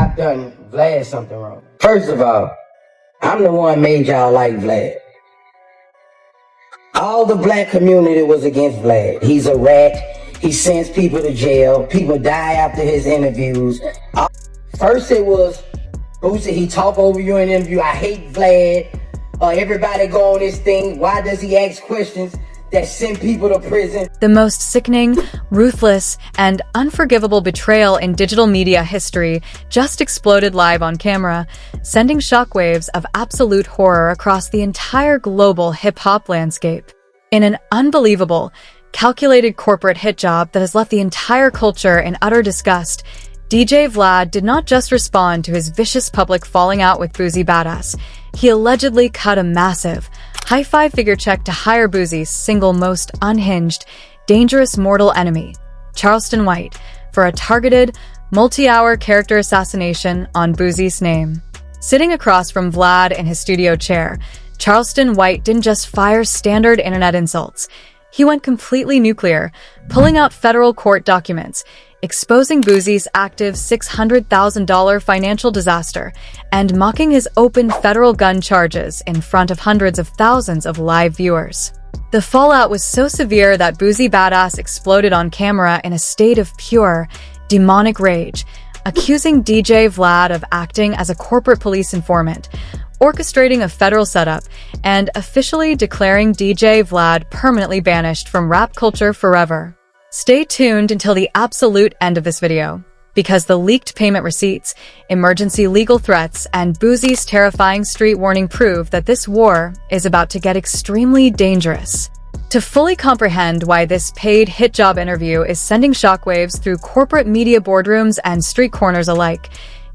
I've done Vlad something wrong. First of all, I'm the one made y'all like Vlad. All the black community was against Vlad. He's a rat. He sends people to jail. People die after his interviews. First it was, Boosie, he talk over you in an interview. I hate Vlad. Everybody go on this thing. Why does he ask questions that send people to prison? The most sickening, ruthless, and unforgivable betrayal in digital media history just exploded live on camera, sending shockwaves of absolute horror across the entire global hip-hop landscape. In an unbelievable, calculated corporate hit job that has left the entire culture in utter disgust, DJ Vlad did not just respond to his vicious public falling out with Boozy Badass. He allegedly cut a massive, high five-figure check to hire Boosie's single most unhinged, dangerous mortal enemy, Charleston White, for a targeted, multi-hour character assassination on Boosie's name. Sitting across from Vlad in his studio chair, Charleston White didn't just fire standard internet insults. He went completely nuclear, pulling out federal court documents, exposing Boosie's active $600,000 financial disaster, and mocking his open federal gun charges in front of hundreds of thousands of live viewers. The fallout was so severe that Boozy Badass exploded on camera in a state of pure, demonic rage, accusing DJ Vlad of acting as a corporate police informant, orchestrating a federal setup, and officially declaring DJ Vlad permanently banished from rap culture forever. Stay tuned until the absolute end of this video, because the leaked payment receipts, emergency legal threats, and Boosie's terrifying street warning prove that this war is about to get extremely dangerous. To fully comprehend why this paid hit job interview is sending shockwaves through corporate media boardrooms and street corners alike,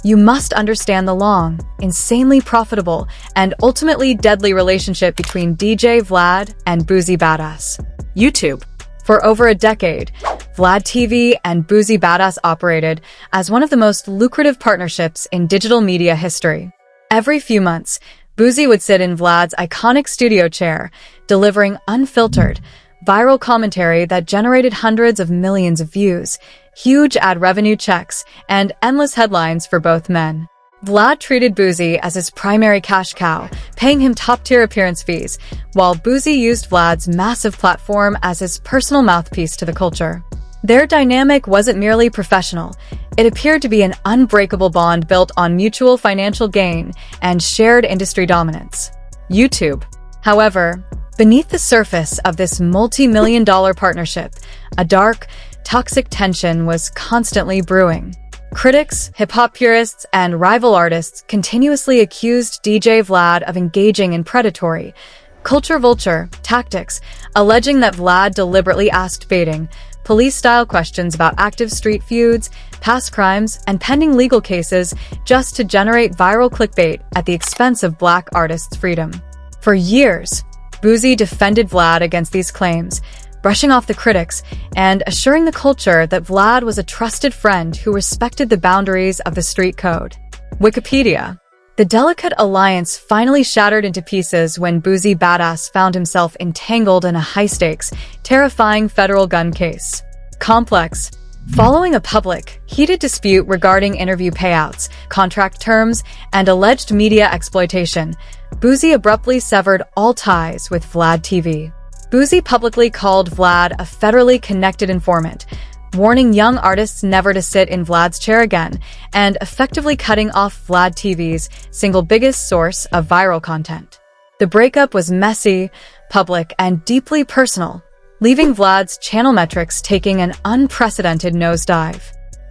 you must understand the long, insanely profitable, and ultimately deadly relationship between DJ Vlad and Boozy Badass. YouTube. For over a decade, VladTV and Boozy Badass operated as one of the most lucrative partnerships in digital media history. Every few months, Boozy would sit in Vlad's iconic studio chair, delivering unfiltered, viral commentary that generated hundreds of millions of views, huge ad revenue checks, and endless headlines for both men. Vlad treated Boozy as his primary cash cow, paying him top-tier appearance fees, while Boozy used Vlad's massive platform as his personal mouthpiece to the culture. Their dynamic wasn't merely professional. It appeared to be an unbreakable bond built on mutual financial gain and shared industry dominance. YouTube. However, beneath the surface of this multi-million-dollar partnership, a dark, toxic tension was constantly brewing. Critics, hip-hop purists, and rival artists continuously accused DJ Vlad of engaging in predatory, culture vulture tactics, alleging that Vlad deliberately asked baiting, police-style questions about active street feuds, past crimes, and pending legal cases just to generate viral clickbait at the expense of black artists' freedom. For years, Boozy defended Vlad against these claims, brushing off the critics and assuring the culture that Vlad was a trusted friend who respected the boundaries of the street code. Wikipedia. The delicate alliance finally shattered into pieces when Boozy Badass found himself entangled in a high-stakes, terrifying federal gun case. Complex. Following a public, heated dispute regarding interview payouts, contract terms, and alleged media exploitation, Boozy abruptly severed all ties with VladTV. Boozy publicly called Vlad a federally connected informant, warning young artists never to sit in Vlad's chair again, and effectively cutting off VladTV's single biggest source of viral content. The breakup was messy, public, and deeply personal, leaving Vlad's channel metrics taking an unprecedented nosedive.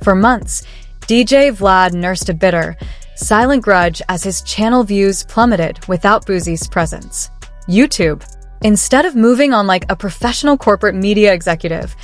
For months, DJ Vlad nursed a bitter, silent grudge as his channel views plummeted without Boozy's presence. YouTube. Instead of moving on like a professional corporate media executive,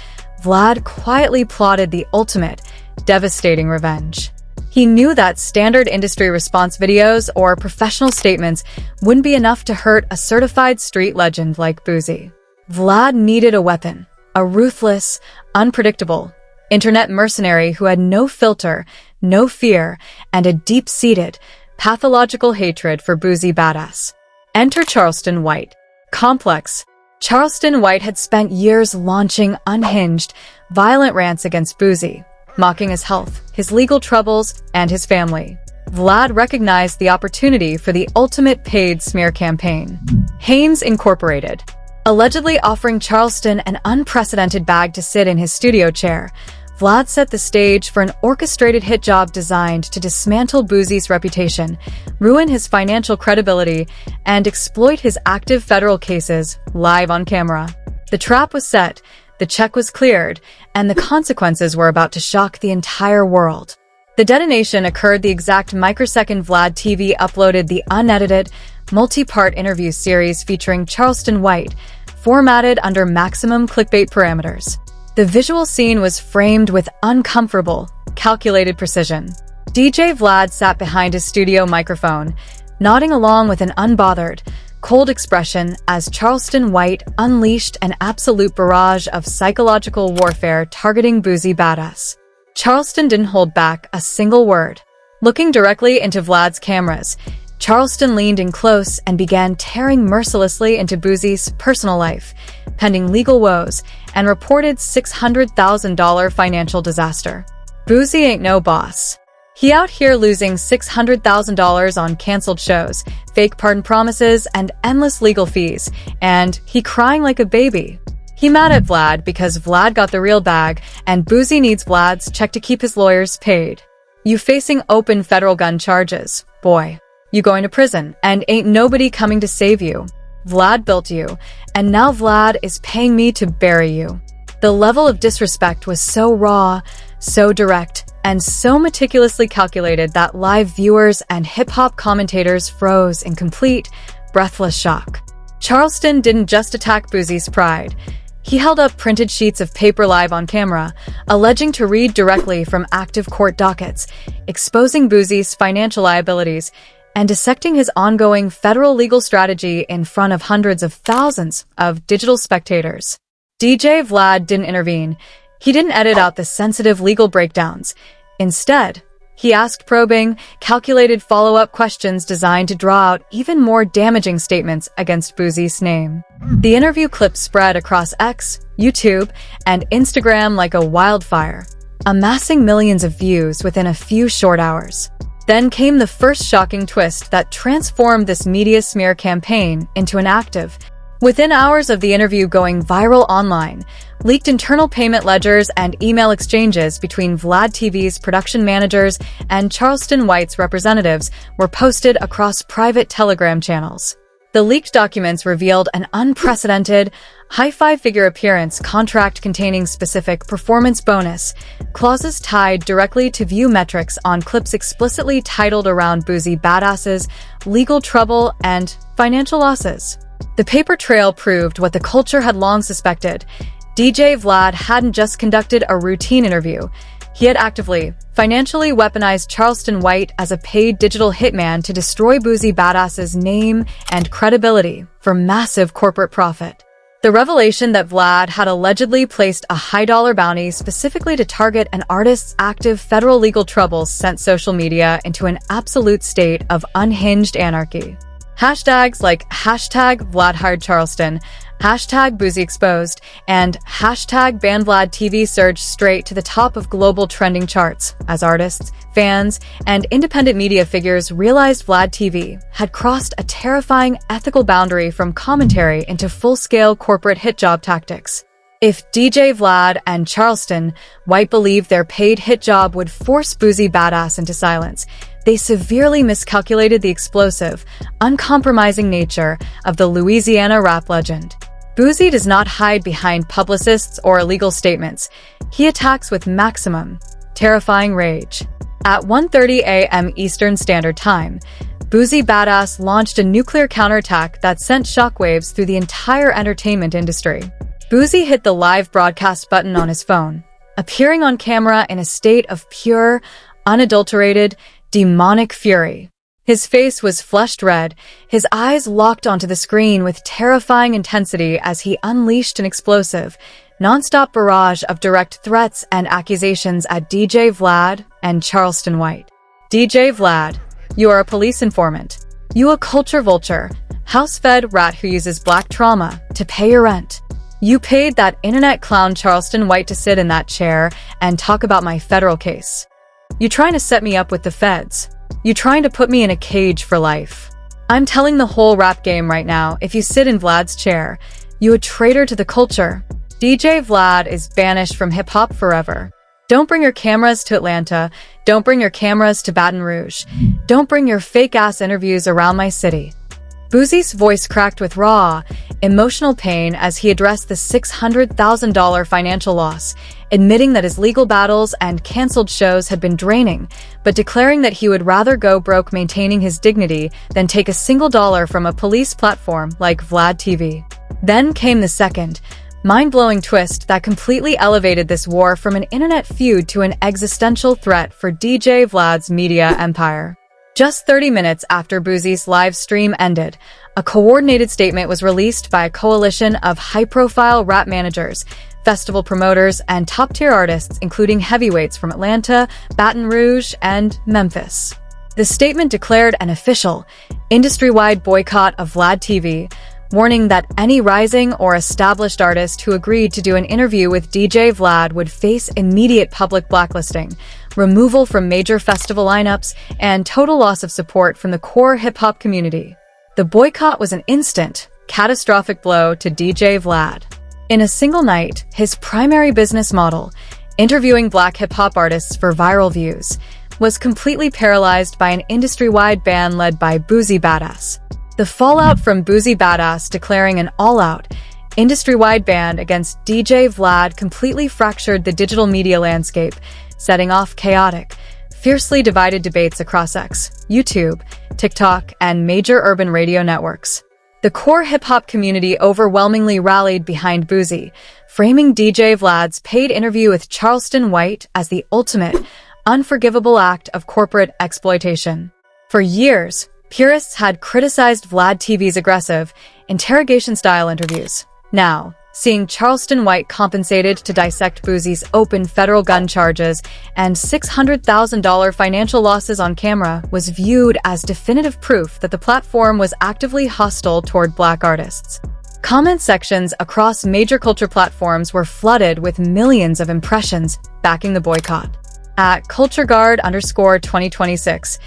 Vlad quietly plotted the ultimate, devastating revenge. He knew that standard industry response videos or professional statements wouldn't be enough to hurt a certified street legend like Boozy. Vlad needed a weapon, a ruthless, unpredictable, internet mercenary who had no filter, no fear, and a deep-seated, pathological hatred for Boozy Badass. Enter Charleston White. Complex. Charleston White had spent years launching unhinged, violent rants against Boozy, mocking his health, his legal troubles, and his family. Vlad recognized the opportunity for the ultimate paid smear campaign. Haynes Incorporated. Allegedly offering Charleston an unprecedented bag to sit in his studio chair, Vlad set the stage for an orchestrated hit job designed to dismantle Boozy's reputation, ruin his financial credibility, and exploit his active federal cases live on camera. The trap was set, the check was cleared, and the consequences were about to shock the entire world. The detonation occurred the exact microsecond VladTV uploaded the unedited, multi-part interview series featuring Charleston White, formatted under maximum clickbait parameters. The visual scene was framed with uncomfortable, calculated precision. DJ Vlad sat behind his studio microphone, nodding along with an unbothered, cold expression as Charleston White unleashed an absolute barrage of psychological warfare targeting Boozy Badass. Charleston didn't hold back a single word. Looking directly into Vlad's cameras, Charleston leaned in close and began tearing mercilessly into Boozy's personal life, pending legal woes, and reported $600,000 financial disaster. Boozy ain't no boss. He out here losing $600,000 on canceled shows, fake pardon promises, and endless legal fees, and he crying like a baby. He mad at Vlad because Vlad got the real bag, and Boozy needs Vlad's check to keep his lawyers paid. You facing open federal gun charges, boy. You going to prison, and ain't nobody coming to save you. Vlad built you, and now Vlad is paying me to bury you. The level of disrespect was so raw, so direct, and so meticulously calculated that live viewers and hip-hop commentators froze in complete, breathless shock. Charleston didn't just attack Boozy's pride. He held up printed sheets of paper live on camera, alleging to read directly from active court dockets, exposing Boozy's financial liabilities, and dissecting his ongoing federal legal strategy in front of hundreds of thousands of digital spectators. DJ Vlad didn't intervene. He didn't edit out the sensitive legal breakdowns. Instead, he asked probing, calculated follow-up questions designed to draw out even more damaging statements against Boozy's name. The interview clip spread across X, YouTube, and Instagram like a wildfire, amassing millions of views within a few short hours. Then came the first shocking twist that transformed this media smear campaign into an active. Within hours of the interview going viral online, leaked internal payment ledgers and email exchanges between VladTV's production managers and Charleston White's representatives were posted across private Telegram channels. The leaked documents revealed an unprecedented, high five-figure appearance contract containing specific performance bonus clauses tied directly to view metrics on clips explicitly titled around Boozy Badass's legal trouble and financial losses. The paper trail proved what the culture had long suspected. DJ Vlad hadn't just conducted a routine interview. He had actively, financially weaponized Charleston White as a paid digital hitman to destroy Boozy Badass's name and credibility for massive corporate profit. The revelation that Vlad had allegedly placed a high-dollar bounty specifically to target an artist's active federal legal troubles sent social media into an absolute state of unhinged anarchy. Hashtags like #VladHiredCharleston, #BoozyExposed, and #BanVladTV surged straight to the top of global trending charts as artists, fans, and independent media figures realized VladTV had crossed a terrifying ethical boundary from commentary into full-scale corporate hit job tactics. If DJ Vlad and Charleston White believed their paid hit job would force Boozy Badass into silence, they severely miscalculated the explosive, uncompromising nature of the Louisiana rap legend. Boozy does not hide behind publicists or illegal statements. He attacks with maximum, terrifying rage. At 1:30 a.m. Eastern Standard Time, Boozy Badass launched a nuclear counterattack that sent shockwaves through the entire entertainment industry. Boozy hit the live broadcast button on his phone, appearing on camera in a state of pure, unadulterated, demonic fury. His face was flushed red, his eyes locked onto the screen with terrifying intensity as he unleashed an explosive, non-stop barrage of direct threats and accusations at DJ Vlad and Charleston White. DJ Vlad, you are a police informant. You a culture vulture, house-fed rat who uses black trauma to pay your rent. You paid that internet clown Charleston White to sit in that chair and talk about my federal case. You trying to set me up with the feds. You trying to put me in a cage for life. I'm telling the whole rap game right now, if you sit in Vlad's chair, you a traitor to the culture. DJ Vlad is banished from hip-hop forever. Don't bring your cameras to Atlanta. Don't bring your cameras to Baton Rouge. Don't bring your fake-ass interviews around my city. Boozy's voice cracked with raw, emotional pain as he addressed the $600,000 financial loss, admitting that his legal battles and canceled shows had been draining, but declaring that he would rather go broke maintaining his dignity than take a single dollar from a police platform like VladTV. Then came the second, mind-blowing twist that completely elevated this war from an internet feud to an existential threat for DJ Vlad's media empire. Just 30 minutes after Boozy's live stream ended, a coordinated statement was released by a coalition of high-profile rap managers, festival promoters, and top-tier artists, including heavyweights from Atlanta, Baton Rouge, and Memphis. The statement declared an official, industry-wide boycott of VladTV, warning that any rising or established artist who agreed to do an interview with DJ Vlad would face immediate public blacklisting, removal from major festival lineups, and total loss of support from the core hip-hop community. The boycott was an instant, catastrophic blow to DJ Vlad. In a single night, his primary business model, interviewing black hip-hop artists for viral views, was completely paralyzed by an industry-wide ban led by Boozy Badass. The fallout from Boozy Badass declaring an all-out, industry-wide ban against DJ Vlad completely fractured the digital media landscape, setting off chaotic, fiercely divided debates across X, YouTube, TikTok, and major urban radio networks. The core hip-hop community overwhelmingly rallied behind Boozy, framing DJ Vlad's paid interview with Charleston White as the ultimate, unforgivable act of corporate exploitation. For years, purists had criticized VladTV's aggressive, interrogation-style interviews. Now, seeing Charleston White compensated to dissect Boozy's open federal gun charges and $600,000 financial losses on camera was viewed as definitive proof that the platform was actively hostile toward black artists. Comment sections across major culture platforms were flooded with millions of impressions backing the boycott. At CultureGuard_2026,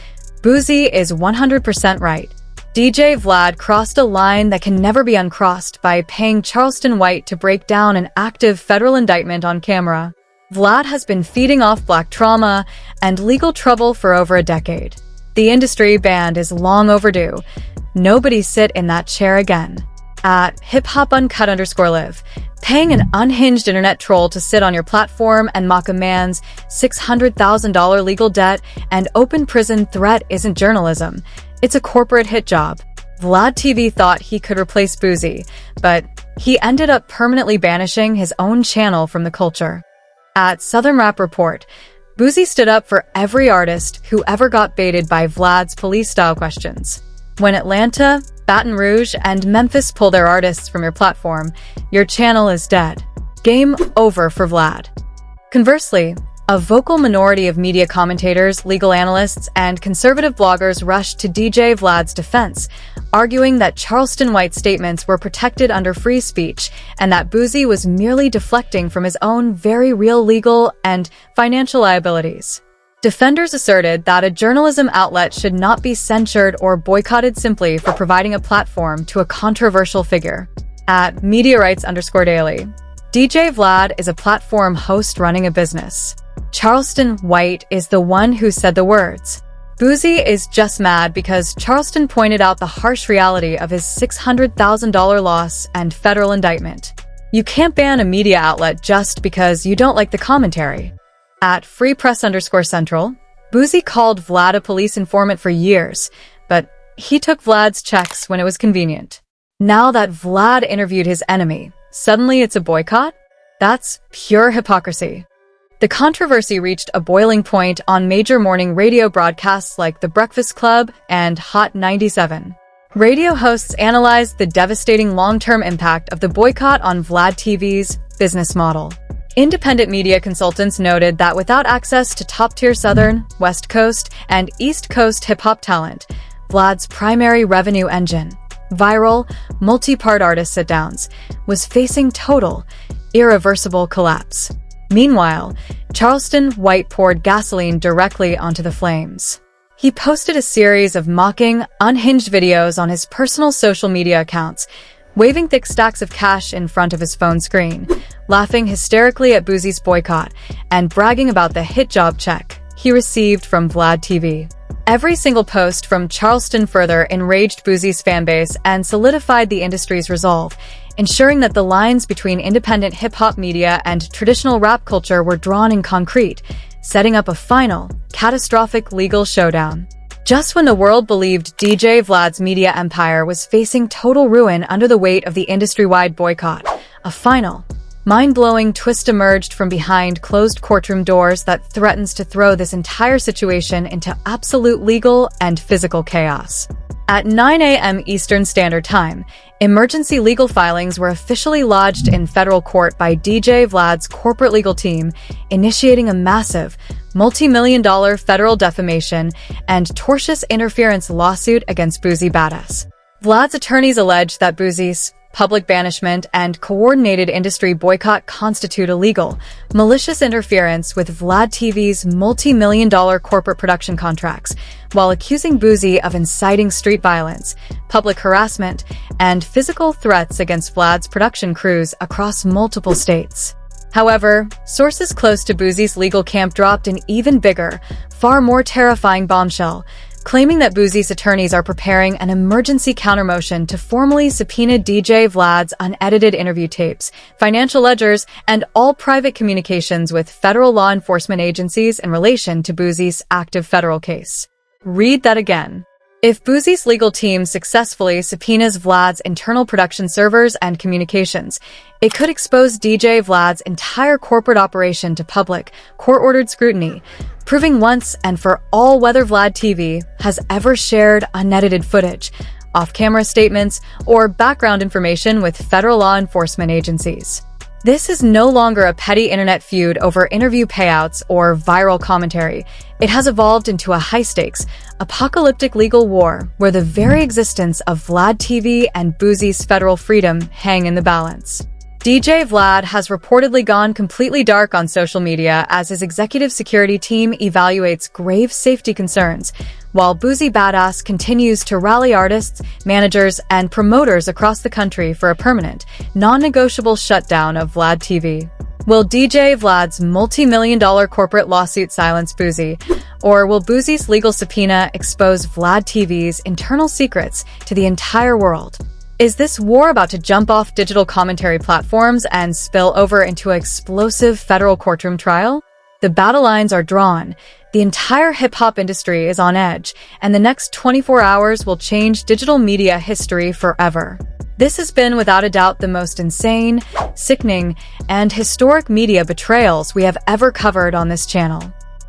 Boozy is 100% right. DJ Vlad crossed a line that can never be uncrossed by paying Charleston White to break down an active federal indictment on camera. Vlad has been feeding off black trauma and legal trouble for over a decade. The industry ban is long overdue. Nobody sit in that chair again. At hiphop_uncut_live, paying an unhinged internet troll to sit on your platform and mock a man's $600,000 legal debt and open prison threat isn't journalism. It's a corporate hit job. VladTV thought he could replace Boozy, but he ended up permanently banishing his own channel from the culture. At Southern Rap Report, Boozy stood up for every artist who ever got baited by Vlad's police-style questions. When Atlanta, Baton Rouge, and Memphis pull their artists from your platform, your channel is dead. Game over for Vlad. Conversely, a vocal minority of media commentators, legal analysts, and conservative bloggers rushed to DJ Vlad's defense, arguing that Charleston White's statements were protected under free speech and that Boozy was merely deflecting from his own very real legal and financial liabilities. Defenders asserted that a journalism outlet should not be censored or boycotted simply for providing a platform to a controversial figure. At MediaRights_daily, DJ Vlad is a platform host running a business. Charleston White is the one who said the words. Boozy is just mad because Charleston pointed out the harsh reality of his $600,000 loss and federal indictment. You can't ban a media outlet just because you don't like the commentary. At FreePress_Central, Boozy called Vlad a police informant for years, but he took Vlad's checks when it was convenient. Now that Vlad interviewed his enemy, suddenly it's a boycott? That's pure hypocrisy. The controversy reached a boiling point on major morning radio broadcasts like The Breakfast Club and Hot 97. Radio hosts analyzed the devastating long-term impact of the boycott on VladTV's business model. Independent media consultants noted that without access to top-tier Southern, West Coast, and East Coast hip-hop talent, Vlad's primary revenue engine, viral, multi-part artist sit-downs, was facing total, irreversible collapse. Meanwhile, Charleston White poured gasoline directly onto the flames. He posted a series of mocking, unhinged videos on his personal social media accounts, waving thick stacks of cash in front of his phone screen, laughing hysterically at Boozy's boycott, and bragging about the hit job check he received from VladTV. Every single post from Charleston further enraged Boozy's fanbase and solidified the industry's resolve, ensuring that the lines between independent hip-hop media and traditional rap culture were drawn in concrete, setting up a final, catastrophic legal showdown. Just when the world believed DJ Vlad's media empire was facing total ruin under the weight of the industry-wide boycott, a final, mind-blowing twist emerged from behind closed courtroom doors that threatens to throw this entire situation into absolute legal and physical chaos. At 9 a.m. Eastern Standard Time, emergency legal filings were officially lodged in federal court by DJ Vlad's corporate legal team, initiating a massive, multi-million-dollar federal defamation and tortious interference lawsuit against Boozy Badass. Vlad's attorneys allege that Boozy's public banishment and coordinated industry boycott constitute illegal, malicious interference with VladTV's multi-million-dollar corporate production contracts, while accusing Boozy of inciting street violence, public harassment, and physical threats against Vlad's production crews across multiple states. However, sources close to Boozy's legal camp dropped an even bigger, far more terrifying bombshell, claiming that Boozy's attorneys are preparing an emergency countermotion to formally subpoena DJ Vlad's unedited interview tapes, financial ledgers, and all private communications with federal law enforcement agencies in relation to Boozy's active federal case. Read that again. If Boozy's legal team successfully subpoenas Vlad's internal production servers and communications, it could expose DJ Vlad's entire corporate operation to public, court-ordered scrutiny, proving once and for all whether VladTV has ever shared unedited footage, off-camera statements, or background information with federal law enforcement agencies. This is no longer a petty internet feud over interview payouts or viral commentary. It has evolved into a high-stakes, apocalyptic legal war where the very existence of VladTV and Boozy's federal freedom hang in the balance. DJ Vlad has reportedly gone completely dark on social media as his executive security team evaluates grave safety concerns, while Boozy Badass continues to rally artists, managers, and promoters across the country for a permanent, non-negotiable shutdown of VladTV. Will DJ Vlad's multi-million-dollar corporate lawsuit silence Boozy, or will Boozy's legal subpoena expose VladTV's internal secrets to the entire world? Is this war about to jump off digital commentary platforms and spill over into an explosive federal courtroom trial? The battle lines are drawn, the entire hip-hop industry is on edge, and the next 24 hours will change digital media history forever. This has been without a doubt the most insane, sickening, and historic media betrayals we have ever covered on this channel.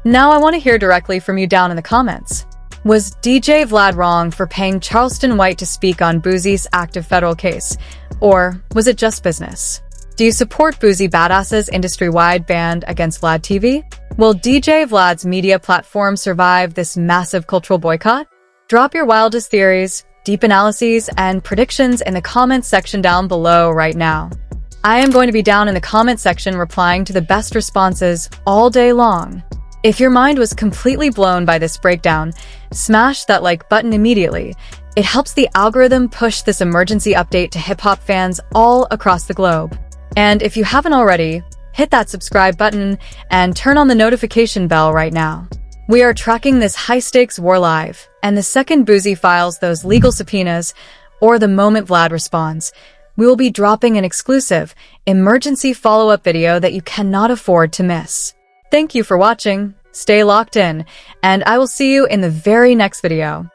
Now I want to hear directly from you down in the comments. Was DJ Vlad wrong for paying Charleston White to speak on Boozy's active federal case? Or was it just business? Do you support Boozy Badass's industry-wide ban against VladTV? Will DJ Vlad's media platform survive this massive cultural boycott? Drop your wildest theories, deep analyses, and predictions in the comments section down below right now. I am going to be down in the comment section replying to the best responses all day long. If your mind was completely blown by this breakdown, smash that like button immediately. It helps the algorithm push this emergency update to hip-hop fans all across the globe. And if you haven't already, hit that subscribe button and turn on the notification bell right now. We are tracking this high-stakes war live, and the second Boozy files those legal subpoenas, or the moment Vlad responds, we will be dropping an exclusive, emergency follow-up video that you cannot afford to miss. Thank you for watching, stay locked in, and I will see you in the very next video.